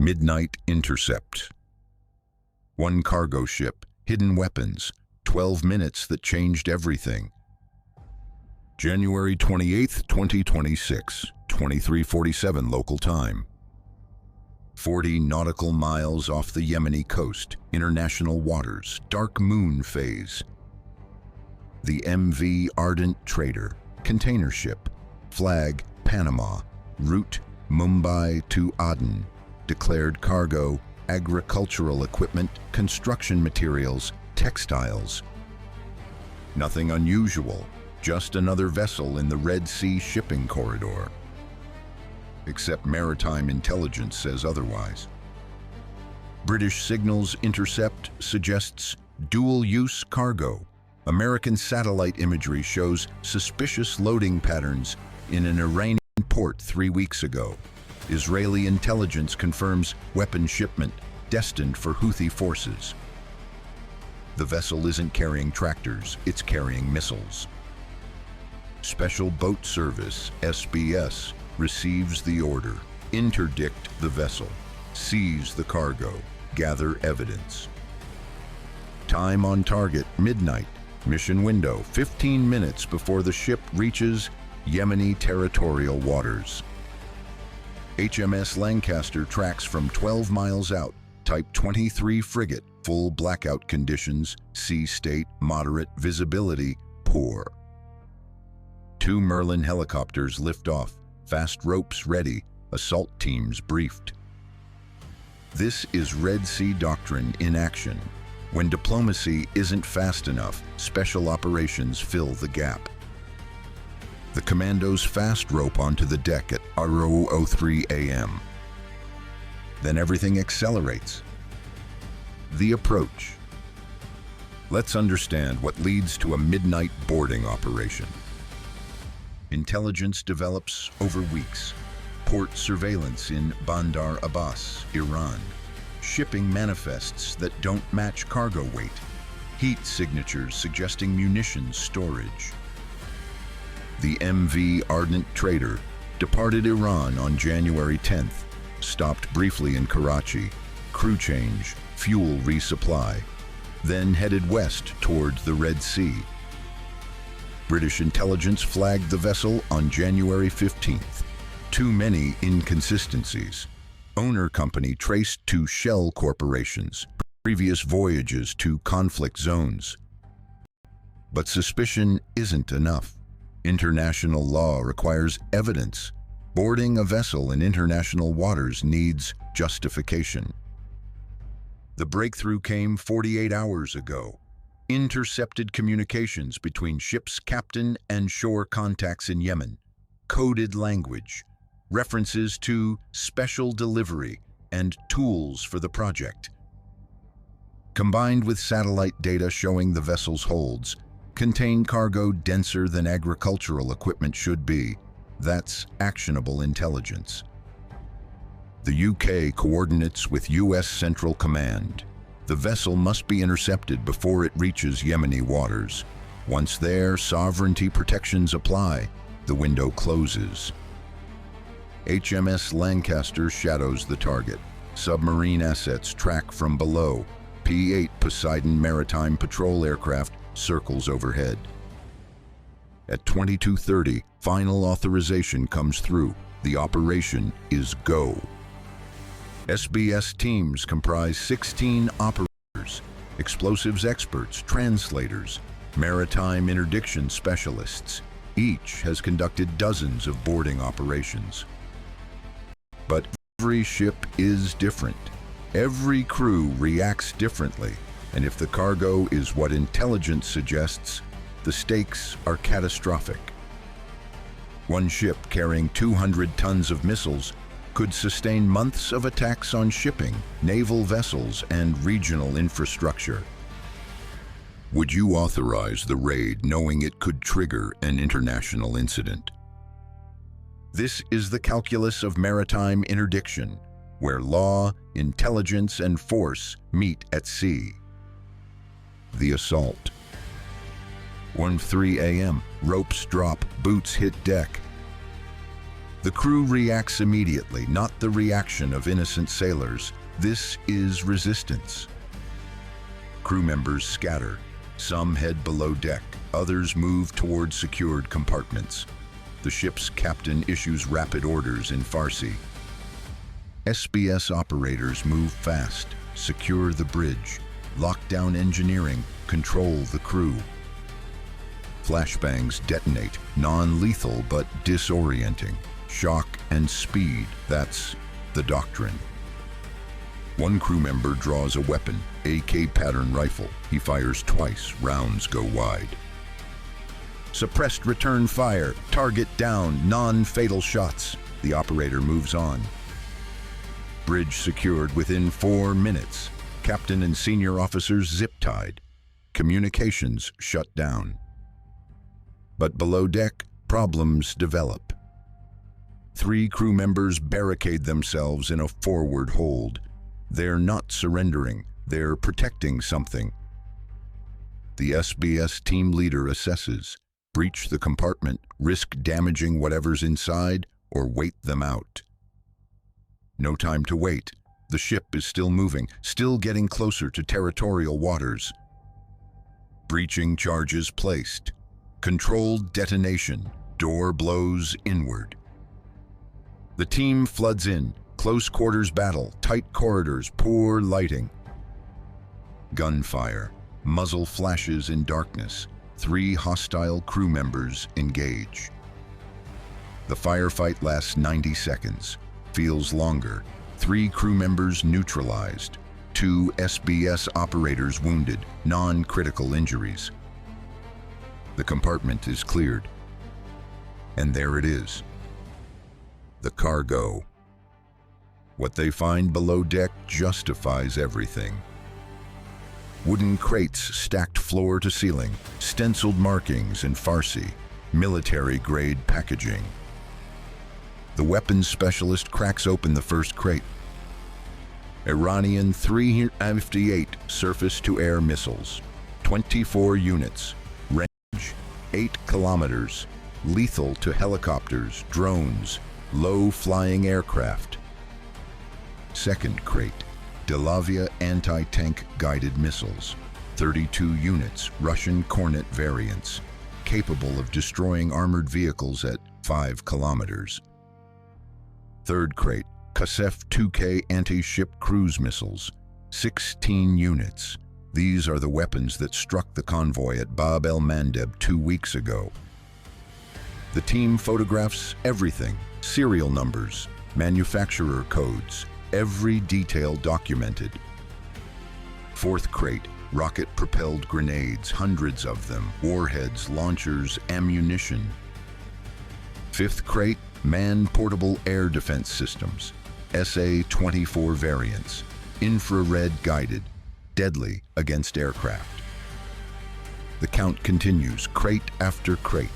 Midnight intercept. One cargo ship, hidden weapons, 12 minutes that changed everything. January 28, 2026, 23:47 local time. 40 nautical miles off the Yemeni coast, international waters, dark moon phase. The MV Ardent Trader, container ship, flag Panama, route Mumbai to Aden, declared cargo, agricultural equipment, construction materials, textiles. Nothing unusual, just another vessel in the Red Sea shipping corridor. Except maritime intelligence says otherwise. British signals intercept suggests dual-use cargo. American satellite imagery shows suspicious loading patterns in an Iranian port 3 weeks ago. Israeli intelligence confirms weapon shipment destined for Houthi forces. The vessel isn't carrying tractors, it's carrying missiles. Special Boat Service, SBS, receives the order. Interdict the vessel. Seize the cargo. Gather evidence. Time on target, midnight. Mission window, 15 minutes before the ship reaches Yemeni territorial waters. HMS Lancaster tracks from 12 miles out. Type 23 frigate, full blackout conditions, sea state, moderate, visibility, poor. 2 Merlin helicopters lift off, fast ropes ready, assault teams briefed. This is Red Sea Doctrine in action. When diplomacy isn't fast enough, special operations fill the gap. The commandos fast rope onto the deck at 0:03 a.m. Then everything accelerates. The approach. Let's understand what leads to a midnight boarding operation. Intelligence develops over weeks. Port surveillance in Bandar Abbas, Iran. Shipping manifests that don't match cargo weight. Heat signatures suggesting munitions storage. The MV Ardent Trader departed Iran on January 10th, stopped briefly in Karachi, crew change, fuel resupply, then headed west toward the Red Sea. British intelligence flagged the vessel on January 15th. Too many inconsistencies. Owner company traced to shell corporations, previous voyages to conflict zones. But suspicion isn't enough. International law requires evidence. Boarding a vessel in international waters needs justification. The breakthrough came 48 hours ago. Intercepted communications between ship's captain and shore contacts in Yemen. Coded language. References to special delivery and tools for the project. Combined with satellite data showing the vessel's holds, contain cargo denser than agricultural equipment should be. That's actionable intelligence. The UK coordinates with US Central Command. The vessel must be intercepted before it reaches Yemeni waters. Once there, sovereignty protections apply. The window closes. HMS Lancaster shadows the target. Submarine assets track from below. P-8 Poseidon maritime patrol aircraft circles overhead. At 22:30, final authorization comes through. The operation is go. SBS teams comprise 16 operators, explosives experts, translators, maritime interdiction specialists. Each has conducted dozens of boarding operations. But every ship is different. Every crew reacts differently, and if the cargo is what intelligence suggests, the stakes are catastrophic. One ship carrying 200 tons of missiles could sustain months of attacks on shipping, naval vessels, and regional infrastructure. Would you authorize the raid knowing it could trigger an international incident? This is the calculus of maritime interdiction, where law, intelligence, and force meet at sea. The assault. 1:03 a.m. Ropes drop, boots hit deck. The crew reacts immediately, not the reaction of innocent sailors. This is resistance. Crew members scatter. Some head below deck, others move toward secured compartments. The ship's captain issues rapid orders in Farsi. SBS operators move fast, secure the bridge, lock down engineering, control the crew. Flashbangs detonate, non-lethal but disorienting. Shock and speed, that's the doctrine. One crew member draws a weapon, AK pattern rifle. He fires twice, rounds go wide. Suppressed return fire, target down, non-fatal shots. The operator moves on. Bridge secured within 4 minutes. Captain and senior officers zip-tied. Communications shut down. But below deck, problems develop. 3 crew members barricade themselves in a forward hold. They're not surrendering, they're protecting something. The SBS team leader assesses, breach the compartment, risk damaging whatever's inside, or wait them out. No time to wait. The ship is still moving, still getting closer to territorial waters. Breaching charges placed. Controlled detonation. Door blows inward. The team floods in. Close quarters battle, tight corridors, poor lighting. Gunfire. Muzzle flashes in darkness. 3 hostile crew members engage. The firefight lasts 90 seconds. Feels longer. 3 crew members neutralized. 2 SBS operators wounded, non-critical injuries. The compartment is cleared. And there it is. The cargo. What they find below deck justifies everything. Wooden crates stacked floor to ceiling, stenciled markings in Farsi, military-grade packaging. The weapons specialist cracks open the first crate. Iranian 358 surface-to-air missiles, 24 units, range 8 kilometers, lethal to helicopters, drones, low-flying aircraft. Second crate, Delavia anti-tank guided missiles, 32 units, Russian Kornet variants, capable of destroying armored vehicles at 5 kilometers. Third crate, Kasef 2K anti-ship cruise missiles, 16 units. These are the weapons that struck the convoy at Bab el-Mandeb 2 weeks ago. The team photographs everything, serial numbers, manufacturer codes, every detail documented. Fourth crate, rocket-propelled grenades, hundreds of them, warheads, launchers, ammunition. Fifth crate, man-portable air defense systems, SA-24 variants, infrared-guided, deadly against aircraft. The count continues, crate after crate.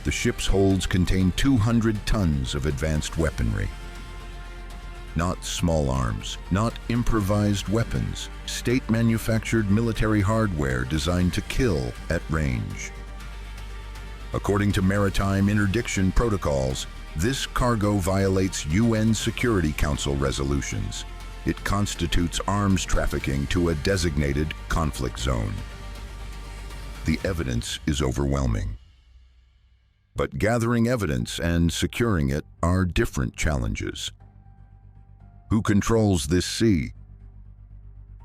The ship's holds contain 200 tons of advanced weaponry. Not small arms, not improvised weapons, state-manufactured military hardware designed to kill at range. According to maritime interdiction protocols, this cargo violates UN Security Council resolutions. It constitutes arms trafficking to a designated conflict zone. The evidence is overwhelming. But gathering evidence and securing it are different challenges. Who controls this sea?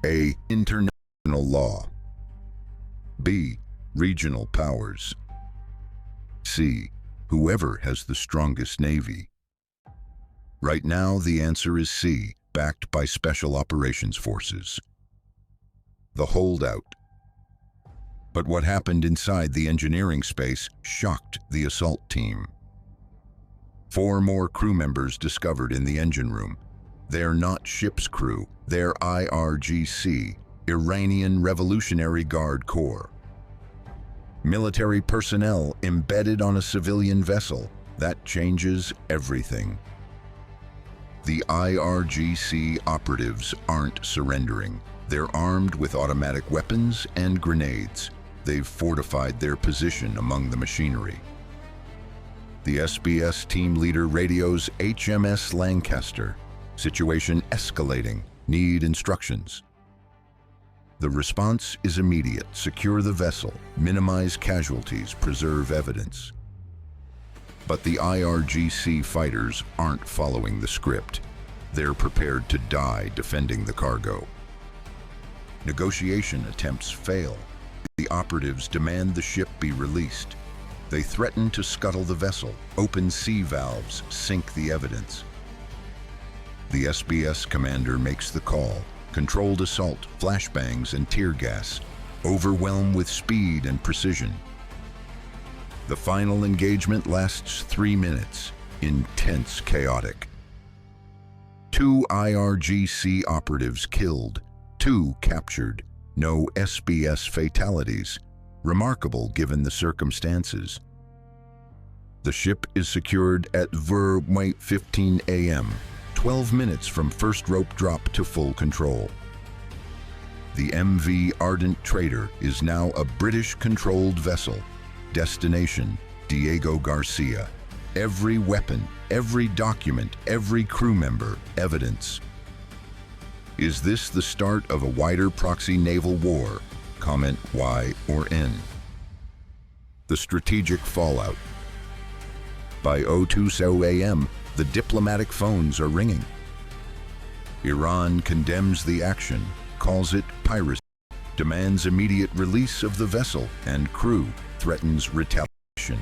A. International law. B. Regional powers. C. Whoever has the strongest navy. Right now, the answer is C, backed by Special Operations Forces. The holdout. But what happened inside the engineering space shocked the assault team. 4 more crew members discovered in the engine room. They're not ship's crew, they're IRGC, Iranian Revolutionary Guard Corps. Military personnel embedded on a civilian vessel. That changes everything. The IRGC operatives aren't surrendering. They're armed with automatic weapons and grenades. They've fortified their position among the machinery. The SBS team leader radios HMS Lancaster. Situation escalating. Need instructions. The response is immediate. Secure the vessel, minimize casualties, preserve evidence. But the IRGC fighters aren't following the script. They're prepared to die defending the cargo. Negotiation attempts fail. The operatives demand the ship be released. They threaten to scuttle the vessel, open sea valves, sink the evidence. The SBS commander makes the call. Controlled assault, flashbangs and tear gas. Overwhelm with speed and precision. The final engagement lasts 3 minutes. Intense, chaotic. 2 IRGC operatives killed, 2 captured. No SBS fatalities. Remarkable given the circumstances. The ship is secured at 15 a.m., 12 minutes from first rope drop to full control. The MV Ardent Trader is now a British-controlled vessel. Destination, Diego Garcia. Every weapon, every document, every crew member, evidence. Is this the start of a wider proxy naval war? Comment Y or N. The strategic fallout. By 02:00 a.m., the diplomatic phones are ringing. Iran condemns the action, calls it piracy, demands immediate release of the vessel and crew, threatens retaliation.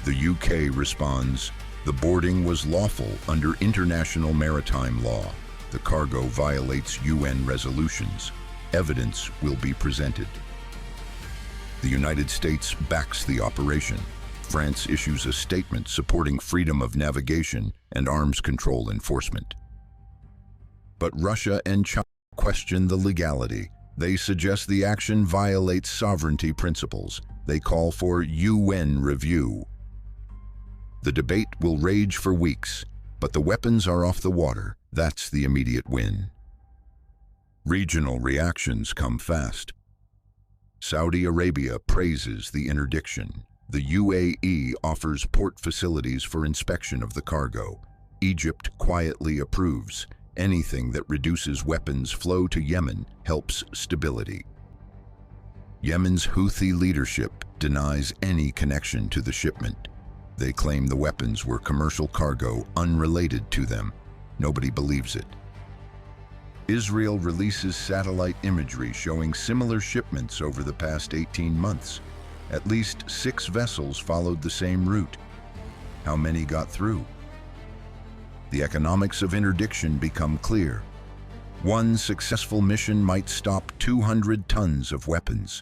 The UK responds, the boarding was lawful under international maritime law. The cargo violates UN resolutions. Evidence will be presented. The United States backs the operation. France issues a statement supporting freedom of navigation and arms control enforcement. But Russia and China question the legality. They suggest the action violates sovereignty principles. They call for UN review. The debate will rage for weeks, but the weapons are off the water. That's the immediate win. Regional reactions come fast. Saudi Arabia praises the interdiction. The UAE offers port facilities for inspection of the cargo. Egypt quietly approves. Anything that reduces weapons flow to Yemen helps stability. Yemen's Houthi leadership denies any connection to the shipment. They claim the weapons were commercial cargo unrelated to them. Nobody believes it. Israel releases satellite imagery showing similar shipments over the past 18 months. At least 6 vessels followed the same route. How many got through? The economics of interdiction become clear. One successful mission might stop 200 tons of weapons,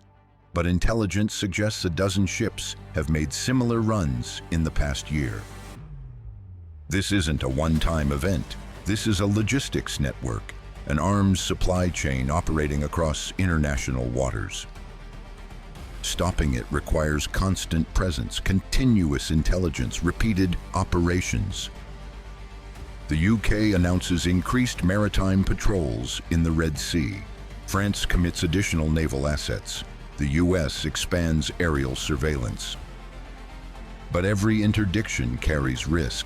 but intelligence suggests a dozen ships have made similar runs in the past year. This isn't a one-time event. This is a logistics network, an arms supply chain operating across international waters. Stopping it requires constant presence, continuous intelligence, repeated operations. The UK announces increased maritime patrols in the Red Sea. France commits additional naval assets. The US expands aerial surveillance. But every interdiction carries risk.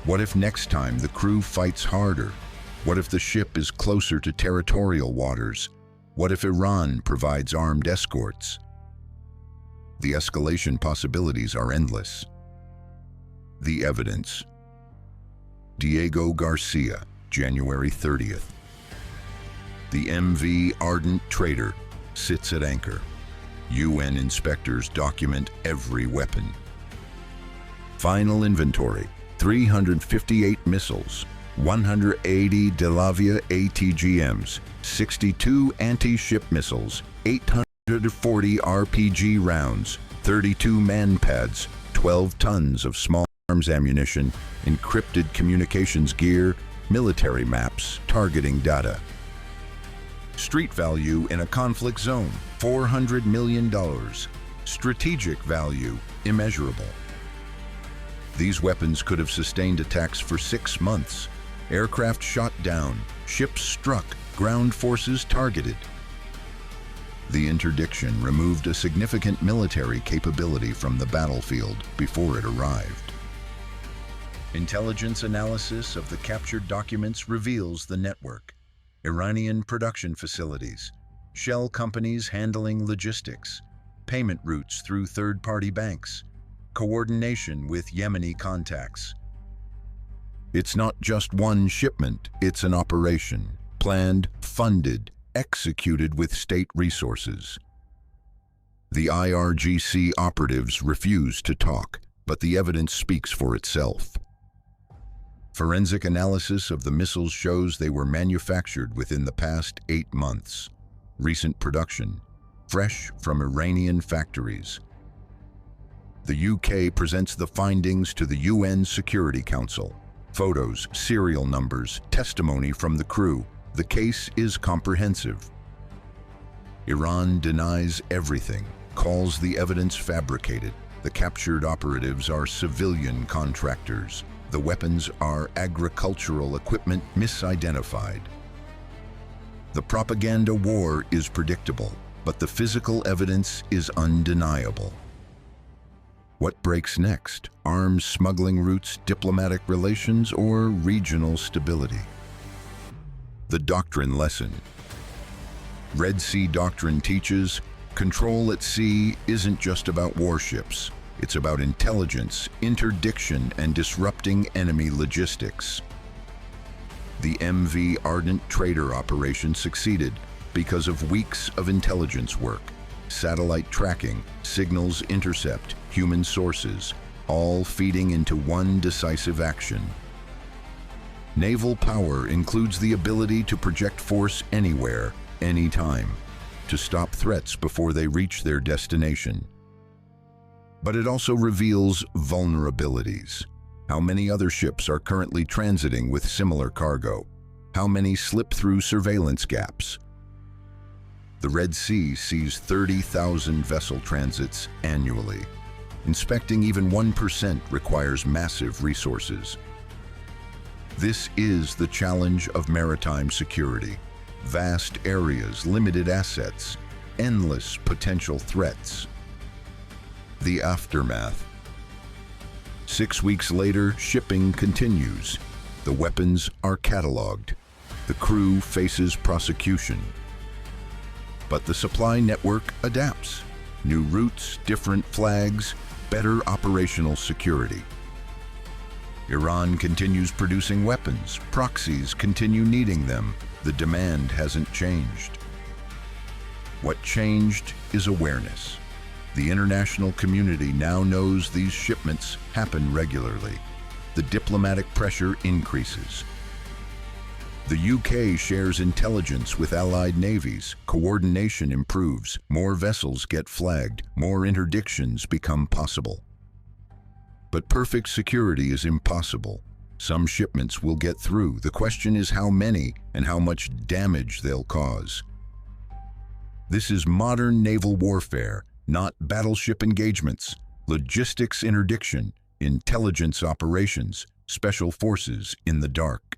What if next time the crew fights harder? What if the ship is closer to territorial waters? What if Iran provides armed escorts? The escalation possibilities are endless. The evidence. Diego Garcia, January 30th. The MV Ardent Trader sits at anchor. UN inspectors document every weapon. Final inventory, 358 missiles, 180 Delavia ATGMs, 62 anti-ship missiles, 840 RPG rounds, 32 man-pads, 12 tons of small arms ammunition, encrypted communications gear, military maps, targeting data. Street value in a conflict zone, $400 million. Strategic value, immeasurable. These weapons could have sustained attacks for 6 months. Aircraft shot down, ships struck, ground forces targeted. The interdiction removed a significant military capability from the battlefield before it arrived. Intelligence analysis of the captured documents reveals the network: Iranian production facilities, shell companies handling logistics, payment routes through third-party banks, coordination with Yemeni contacts. It's not just one shipment, it's an operation, planned, funded, executed with state resources. The IRGC operatives refuse to talk, but the evidence speaks for itself. Forensic analysis of the missiles shows they were manufactured within the past 8 months. Recent production, fresh from Iranian factories. The UK presents the findings to the UN Security Council. Photos, serial numbers, testimony from the crew. The case is comprehensive. Iran denies everything, calls the evidence fabricated. The captured operatives are civilian contractors. The weapons are agricultural equipment misidentified. The propaganda war is predictable, but the physical evidence is undeniable. What breaks next? Arms smuggling routes, diplomatic relations, or regional stability? The doctrine lesson. Red Sea Doctrine teaches, control at sea isn't just about warships. It's about intelligence, interdiction, and disrupting enemy logistics. The MV Ardent Trader operation succeeded because of weeks of intelligence work. Satellite tracking, signals intercept, human sources, all feeding into one decisive action. Naval power includes the ability to project force anywhere, anytime, to stop threats before they reach their destination. But it also reveals vulnerabilities. How many other ships are currently transiting with similar cargo? How many slip through surveillance gaps? The Red Sea sees 30,000 vessel transits annually. Inspecting even 1% requires massive resources. This is the challenge of maritime security. Vast areas, limited assets, endless potential threats. The aftermath. 6 weeks later, shipping continues. The weapons are cataloged. The crew faces prosecution. But the supply network adapts. New routes, different flags, better operational security. Iran continues producing weapons. Proxies continue needing them. The demand hasn't changed. What changed is awareness. The international community now knows these shipments happen regularly. The diplomatic pressure increases. The UK shares intelligence with allied navies. Coordination improves. More vessels get flagged. More interdictions become possible. But perfect security is impossible. Some shipments will get through. The question is how many and how much damage they'll cause. This is modern naval warfare, not battleship engagements, logistics interdiction, intelligence operations, special forces in the dark.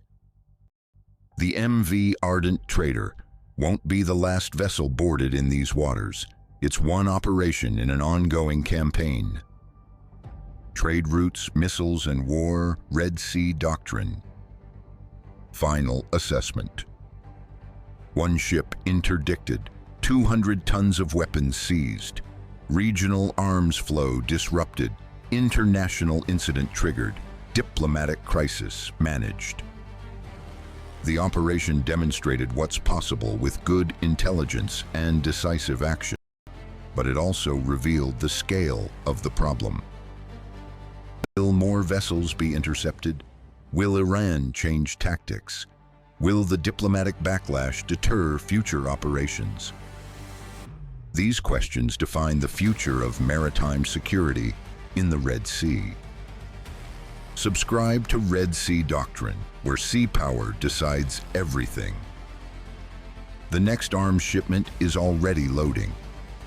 The MV Ardent Trader won't be the last vessel boarded in these waters. It's one operation in an ongoing campaign. Trade routes, missiles, and war, Red Sea Doctrine. Final assessment. One ship interdicted, 200 tons of weapons seized, regional arms flow disrupted, international incident triggered, diplomatic crisis managed. The operation demonstrated what's possible with good intelligence and decisive action, but it also revealed the scale of the problem. Will more vessels be intercepted? Will Iran change tactics? Will the diplomatic backlash deter future operations? These questions define the future of maritime security in the Red Sea. Subscribe to Red Sea Doctrine, where sea power decides everything. The next arms shipment is already loading.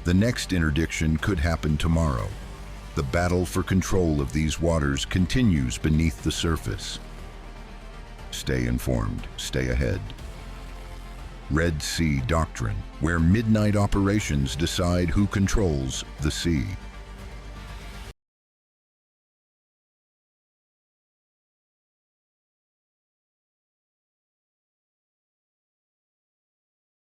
The next interdiction could happen tomorrow. The battle for control of these waters continues beneath the surface. Stay informed, stay ahead. Red Sea Doctrine, where midnight operations decide who controls the sea.